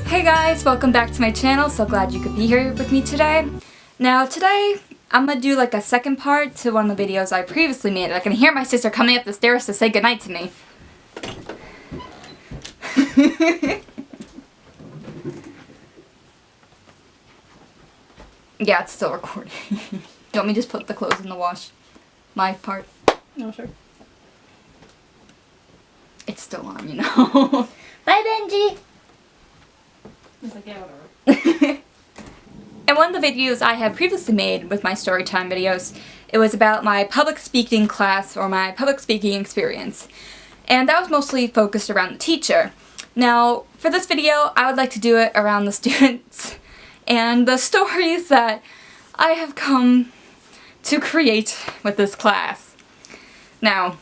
Hey guys, welcome back to my channel. So glad you could be here with me today. Now today, I'm gonna do like a second part to one of the videos I previously made. I can hear my sister coming up the stairs to say goodnight to me. Yeah, it's still recording. You want me to just put the clothes in the wash? My part? No, sure. It's still on, you know. Bye, Benji! It's like, yeah, whatever. In one of the videos I had previously made with my storytime videos, it was about my public speaking class or my public speaking experience. And that was mostly focused around the teacher. Now, for this video, I would like to do it around the students and the stories that I have come to create with this class. Now,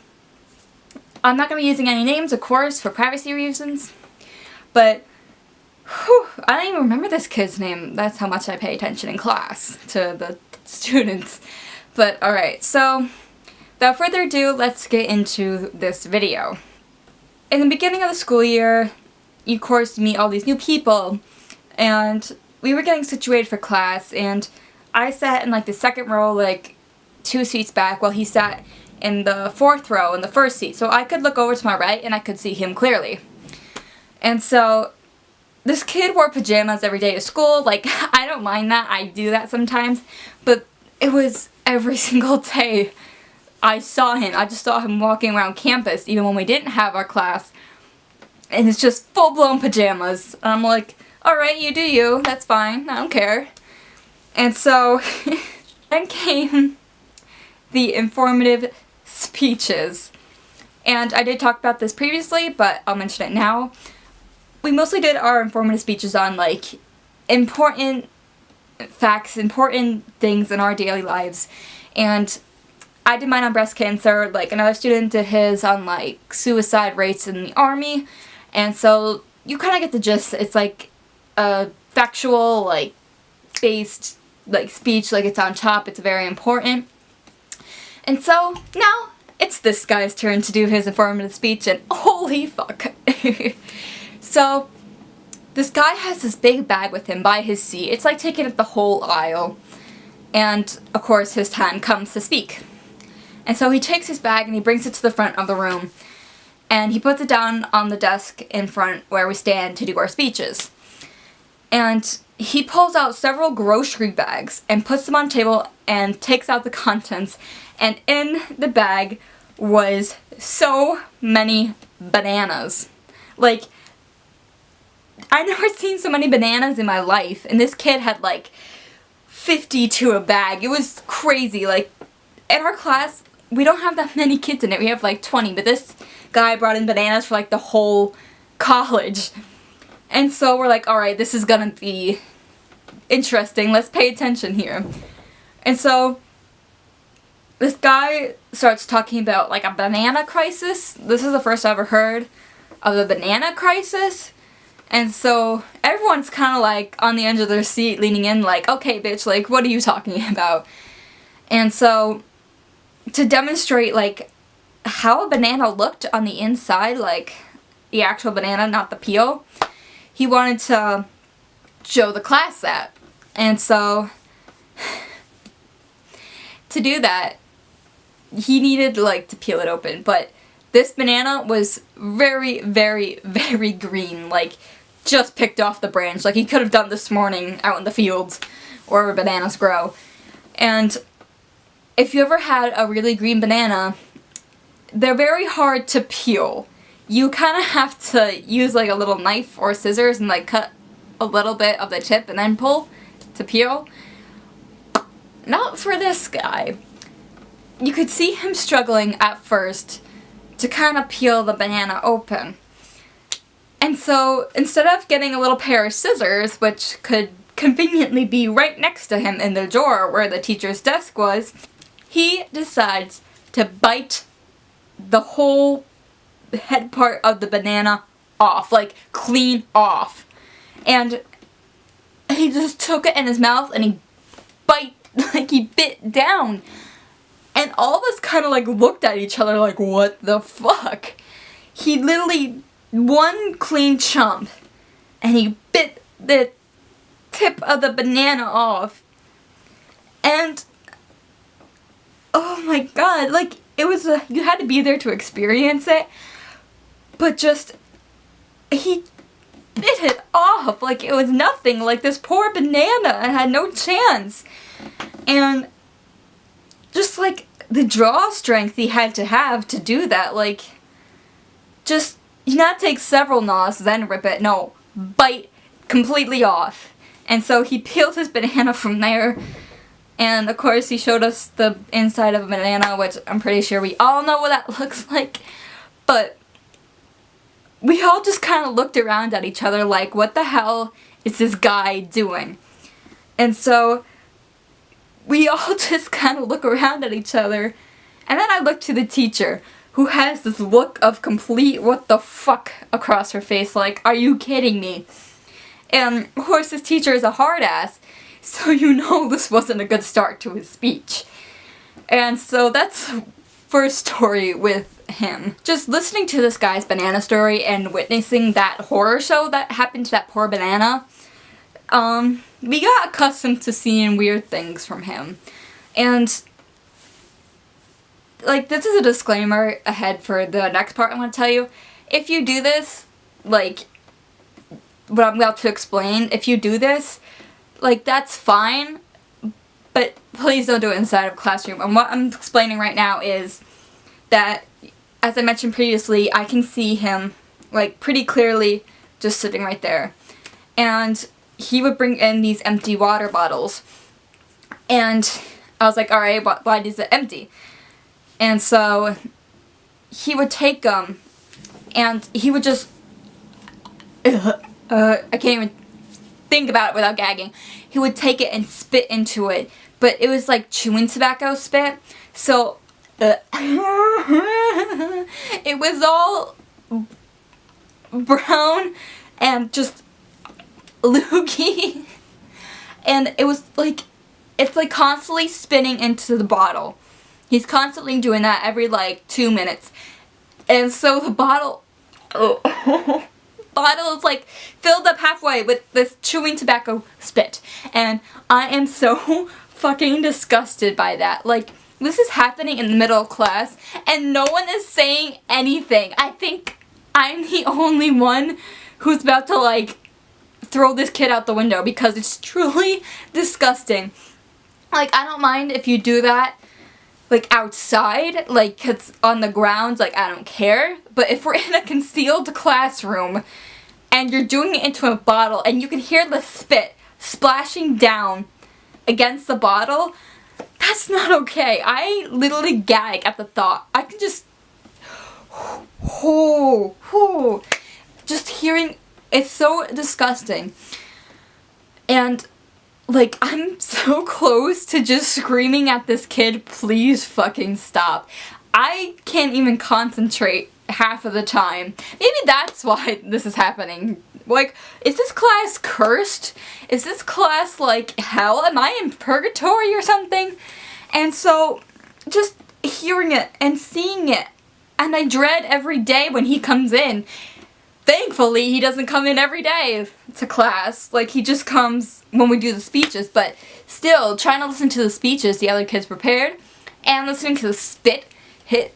I'm not going to be using any names, of course, for privacy reasons, but whew, I don't even remember this kid's name. That's how much I pay attention in class to the students. But alright, so without further ado, let's get into this video. In the beginning of the school year, you of course meet all these new people, and we were getting situated for class, and I sat in like the second row, like 2 seats back, while he sat in the 4th row in the first seat. So I could look over to my right and I could see him clearly. And so this kid wore pajamas every day to school. Like, I don't mind that. I do that sometimes. But it was every single day I saw him. I just saw him walking around campus, even when we didn't have our class. And it's just full-blown pajamas. And I'm like, alright, you do you. That's fine. I don't care. And so, then came the informative speeches. And I did talk about this previously, but I'll mention it now. We mostly did our informative speeches on, like, important facts, important things in our daily lives. And I did mine on breast cancer, like, another student did his on, like, suicide rates in the army. And so, you kind of get the gist. It's, like, a factual, like, based, like, speech, like, it's on top. It's very important. And so, now, it's this guy's turn to do his informative speech, and holy fuck. So, this guy has this big bag with him by his seat. It's like taking up the whole aisle. And, of course, his time comes to speak. And so he takes his bag and he brings it to the front of the room. And he puts it down on the desk in front where we stand to do our speeches. And he pulls out several grocery bags and puts them on the table and takes out the contents. And in the bag was so many bananas. Like, I've never seen so many bananas in my life, and this kid had like 50 to a bag. It was crazy. Like, in our class, we don't have that many kids in it. We have like 20, but this guy brought in bananas for like the whole college. And so we're like, alright, this is gonna be interesting. Let's pay attention here. And so this guy starts talking about like a banana crisis. This is the first I ever heard of a banana crisis. And so everyone's kind of like on the edge of their seat leaning in like, okay bitch, like what are you talking about? And so to demonstrate like how a banana looked on the inside, like the actual banana, not the peel, he wanted to show the class that. And so to do that, he needed like to peel it open, but this banana was very, very, very green, like just picked off the branch, like he could have done this morning out in the fields where bananas grow. And if you ever had a really green banana, they're very hard to peel. You kind of have to use like a little knife or scissors and like cut a little bit of the tip and then pull to peel. Not for this guy. You could see him struggling at first to kind of peel the banana open. And so, instead of getting a little pair of scissors, which could conveniently be right next to him in the drawer where the teacher's desk was, he decides to bite the whole head part of the banana off, like clean off. And he just took it in his mouth and he bit down. And all of us kind of like looked at each other like, what the fuck? He literally, one clean chomp, and he bit the tip of the banana off. And oh my god, like, it was you had to be there to experience it, but just, he bit it off like it was nothing, like this poor banana had no chance. And just like the draw strength he had to have to do that, like, just, you not take several gnaws, then rip it, no, bite completely off. And so he peeled his banana from there. And of course he showed us the inside of a banana, which I'm pretty sure we all know what that looks like. But we all just kind of looked around at each other like, what the hell is this guy doing? And so we all just kind of look around at each other. And then I look to the teacher, who has this look of complete what the fuck across her face, like, are you kidding me? And of course this teacher is a hard ass. So you know this wasn't a good start to his speech. And so that's the first story with him. Just listening to this guy's banana story and witnessing that horror show that happened to that poor banana, we got accustomed to seeing weird things from him. And, like, this is a disclaimer ahead for the next part I want to tell you. If you do this, like, what I'm about to explain, if you do this, like, that's fine, but please don't do it inside of a classroom. And what I'm explaining right now is that, as I mentioned previously, I can see him, like, pretty clearly just sitting right there. And he would bring in these empty water bottles. And I was like, alright, why is it empty? And so he would take them, and he would just, I can't even think about it without gagging. He would take it and spit into it, but it was like chewing tobacco spit, so it was all brown and just loogie, and it was like, it's like constantly spinning into the bottle. He's constantly doing that every like 2 minutes, and so the bottle is like filled up halfway with this chewing tobacco spit, and I am so fucking disgusted by that. Like, this is happening in the middle of class and no one is saying anything. I think I'm the only one who's about to like throw this kid out the window because it's truly disgusting. Like, I don't mind if you do that like outside, like it's on the ground, like I don't care. But if we're in a concealed classroom and you're doing it into a bottle and you can hear the spit splashing down against the bottle, that's not okay. I literally gag at the thought. I can just, just hearing, it's so disgusting. And like, I'm so close to just screaming at this kid, please fucking stop. I can't even concentrate half of the time. Maybe that's why this is happening. Like, is this class cursed? Is this class like hell? Am I in purgatory or something? And so, just hearing it and seeing it, and I dread every day when he comes in. Thankfully, he doesn't come in every day to class. Like, he just comes when we do the speeches, but still, trying to listen to the speeches the other kids prepared, and listening to the spit hit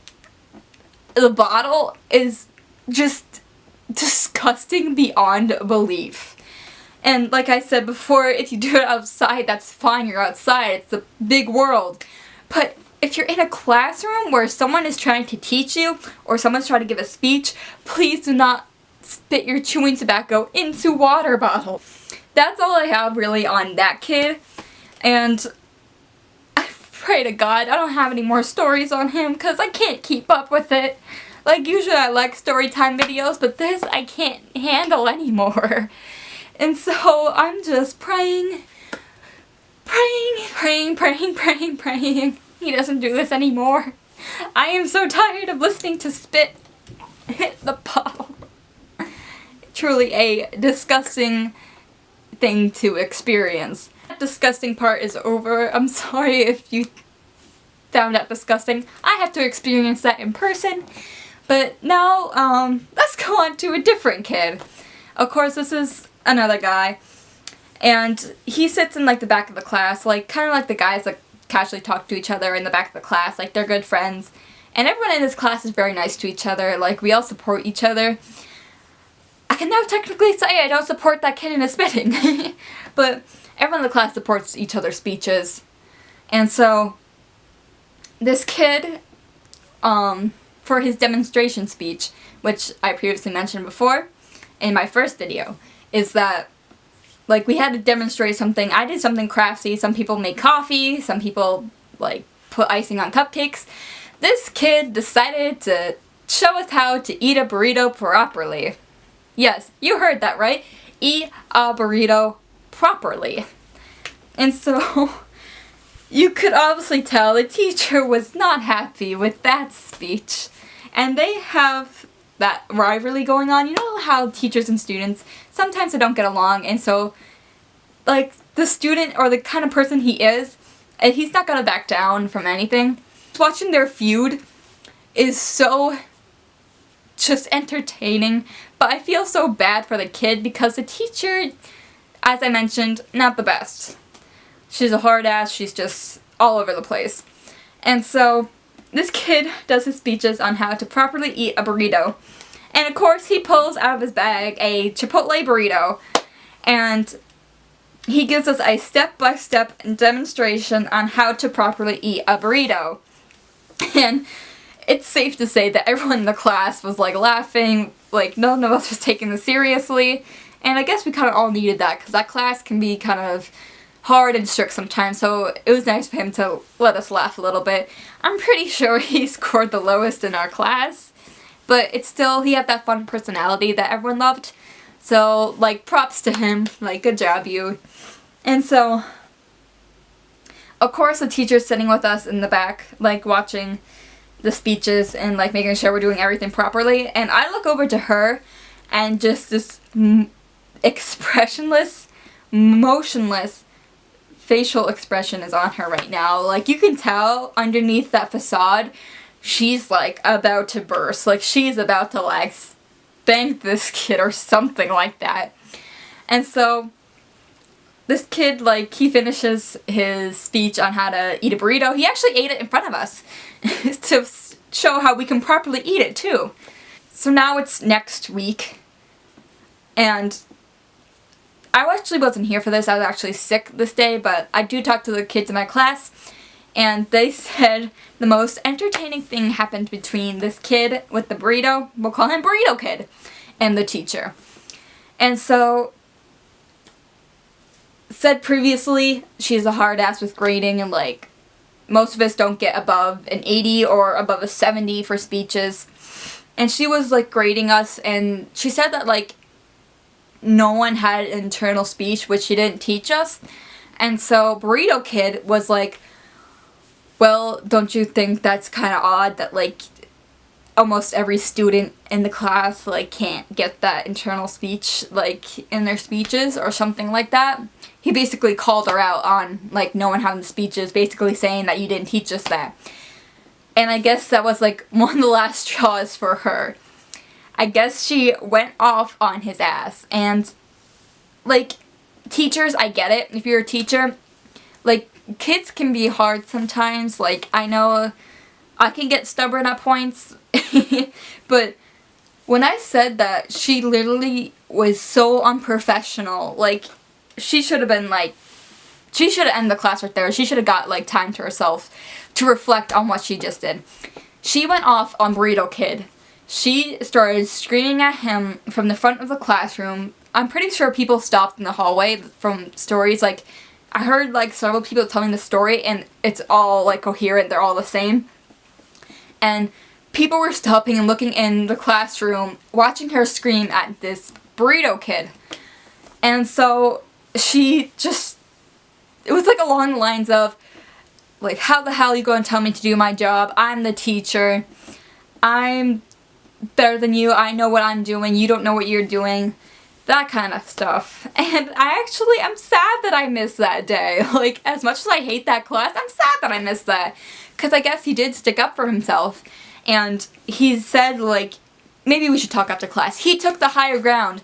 the bottle is just disgusting beyond belief. And like I said before, if you do it outside, that's fine, you're outside, it's a big world. But if you're in a classroom where someone is trying to teach you, or someone's trying to give a speech, please do not spit your chewing tobacco into water bottle. That's all I have really on that kid. And I pray to God I don't have any more stories on him because I can't keep up with it. Like, usually I like story time videos, but this I can't handle anymore. And so I'm just praying he doesn't do this anymore. I am so tired of listening to spit hit the bottle. Truly a disgusting thing to experience. That disgusting part is over. I'm sorry if you found that disgusting. I have to experience that in person. But now, let's go on to a different kid. Of course, this is another guy. And he sits in like the back of the class, like kind of like the guys that casually talk to each other in the back of the class, like they're good friends. And everyone in this class is very nice to each other, like we all support each other. I can now technically say I don't support that kid in his spitting, but everyone in the class supports each other's speeches. And so, this kid, for his demonstration speech, which I previously mentioned before in my first video, is that like, we had to demonstrate something. I did something crafty. Some people make coffee. Some people, like, put icing on cupcakes. This kid decided to show us how to eat a burrito properly. Yes, you heard that right. Eat a burrito properly. And so, you could obviously tell the teacher was not happy with that speech. And they have that rivalry going on. You know how teachers and students, sometimes they don't get along, and so, like, the student, or the kind of person he is, he's not gonna back down from anything. Watching their feud is so just entertaining, but I feel so bad for the kid because the teacher, as I mentioned, not the best. She's a hard ass, she's just all over the place. And so, this kid does his speeches on how to properly eat a burrito. And of course, he pulls out of his bag a Chipotle burrito. And he gives us a step-by-step demonstration on how to properly eat a burrito. And it's safe to say that everyone in the class was like laughing, like none of us was taking this seriously. And I guess we kind of all needed that because that class can be kind of hard and strict sometimes, so it was nice for him to let us laugh a little bit. I'm pretty sure he scored the lowest in our class, but it's still, he had that fun personality that everyone loved. So, like, props to him, like, good job, you. And so, of course, the teacher's sitting with us in the back, like, watching the speeches and, like, making sure we're doing everything properly. And I look over to her, and just this expressionless, motionless facial expression is on her right now. Like, you can tell underneath that facade, she's, like, about to burst. Like, she's about to, like, spank this kid or something like that. And so, this kid, like, he finishes his speech on how to eat a burrito. He actually ate it in front of us to show how we can properly eat it, too. So now it's next week, and I actually wasn't here for this. I was actually sick this day, but I do talk to the kids in my class, and they said the most entertaining thing happened between this kid with the burrito, we'll call him Burrito Kid, and the teacher. And so, said previously, she's a hard ass with grading, and like, most of us don't get above an 80 or above a 70 for speeches. And she was like grading us, and she said that like, no one had an internal speech, which she didn't teach us. And so Burrito Kid was like, well, don't you think that's kind of odd that like almost every student in the class like can't get that internal speech like in their speeches or something like that? He basically called her out on like no one having the speeches, basically saying that you didn't teach us that. And I guess that was like one of the last straws for her. I guess she went off on his ass. And, like, teachers, I get it. If you're a teacher, like, kids can be hard sometimes. Like, I know I can get stubborn at points. But when I said that, she literally was so unprofessional. Like, she should have been, like, she should have ended the class right there. She should have got, like, time to herself to reflect on what she just did. She went off on Burrito Kid. She started screaming at him from the front of the classroom. I'm pretty sure people stopped in the hallway from stories. Like, I heard, like, several people telling the story, and it's all, like, coherent. They're all the same. And people were stopping and looking in the classroom, watching her scream at this Burrito Kid. And so, she just, it was, like, along the lines of, like, how the hell are you going to tell me to do my job? I'm the teacher. I'm better than you, I know what I'm doing, you don't know what you're doing, that kind of stuff. And I'm sad that I missed that day. Like, as much as I hate that class, I'm sad that I missed that. Because I guess he did stick up for himself, and he said, like, maybe we should talk after class. He took the higher ground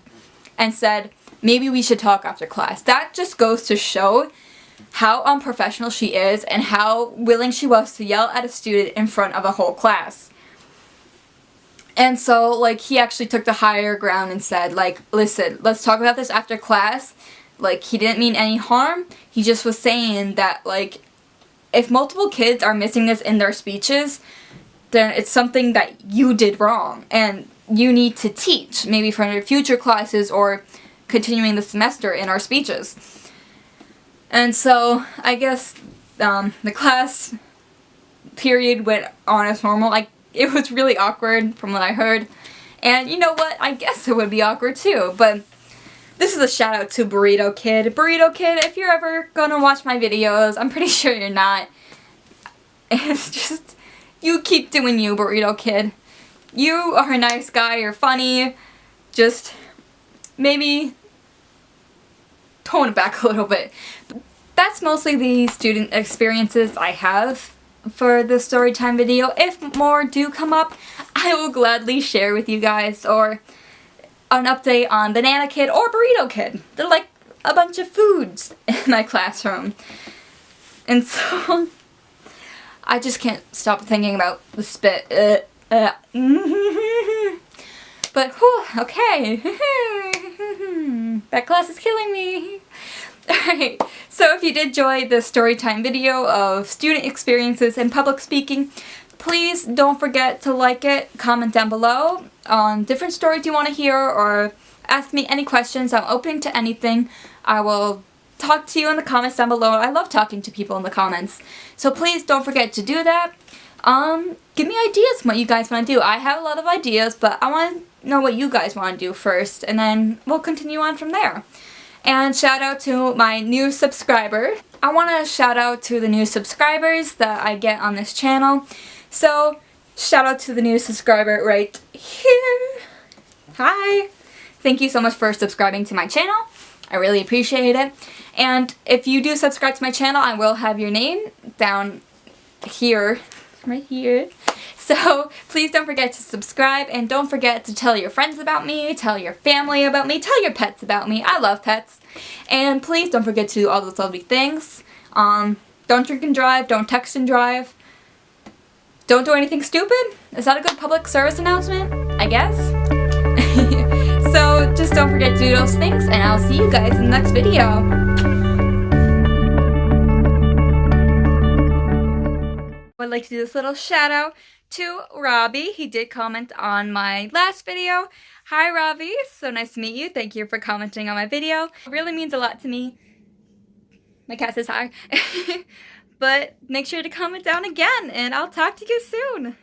and said, maybe we should talk after class. That just goes to show how unprofessional she is and how willing she was to yell at a student in front of a whole class. And so, like, he actually took the higher ground and said, like, listen, let's talk about this after class. Like, he didn't mean any harm. He just was saying that, like, if multiple kids are missing this in their speeches, then it's something that you did wrong. And you need to teach, maybe for your future classes or continuing the semester in our speeches. And so, I guess the class period went on as normal. It was really awkward from what I heard. And you know what? I guess it would be awkward too. But this is a shout out to Burrito Kid. Burrito Kid, if you're ever gonna watch my videos, I'm pretty sure you're not. It's just, you keep doing you, Burrito Kid. You are a nice guy, you're funny. Just maybe tone it back a little bit. That's mostly the student experiences I have for the storytime video. If more do come up, I will gladly share with you guys, or an update on Banana Kid or Burrito Kid. They're like a bunch of foods in my classroom. And so, I just can't stop thinking about the spit. But, whew, okay. That class is killing me. Alright, so if you did enjoy the storytime video of student experiences in public speaking, please don't forget to like it, comment down below on different stories you want to hear, or ask me any questions. I'm open to anything. I will talk to you in the comments down below. I love talking to people in the comments. So please don't forget to do that. Give me ideas on what you guys want to do. I have a lot of ideas, but I want to know what you guys want to do first, and then we'll continue on from there. And shout out to my new subscriber. I want to shout out to the new subscribers that I get on this channel. So, shout out to the new subscriber right here. Hi! Thank you so much for subscribing to my channel. I really appreciate it. And if you do subscribe to my channel, I will have your name down here. Right here. So, please don't forget to subscribe, and don't forget to tell your friends about me, tell your family about me, tell your pets about me. I love pets. And please don't forget to do all those lovely things. Don't drink and drive, don't text and drive. Don't do anything stupid. Is that a good public service announcement? I guess. So, just don't forget to do those things, and I'll see you guys in the next video. I'd like to do this little shout out to Robbie. He did comment on my last video. Hi Robbie, so nice to meet you. Thank you for commenting on my video. It really means a lot to me. My cat says hi. But make sure to comment down again, and I'll talk to you soon.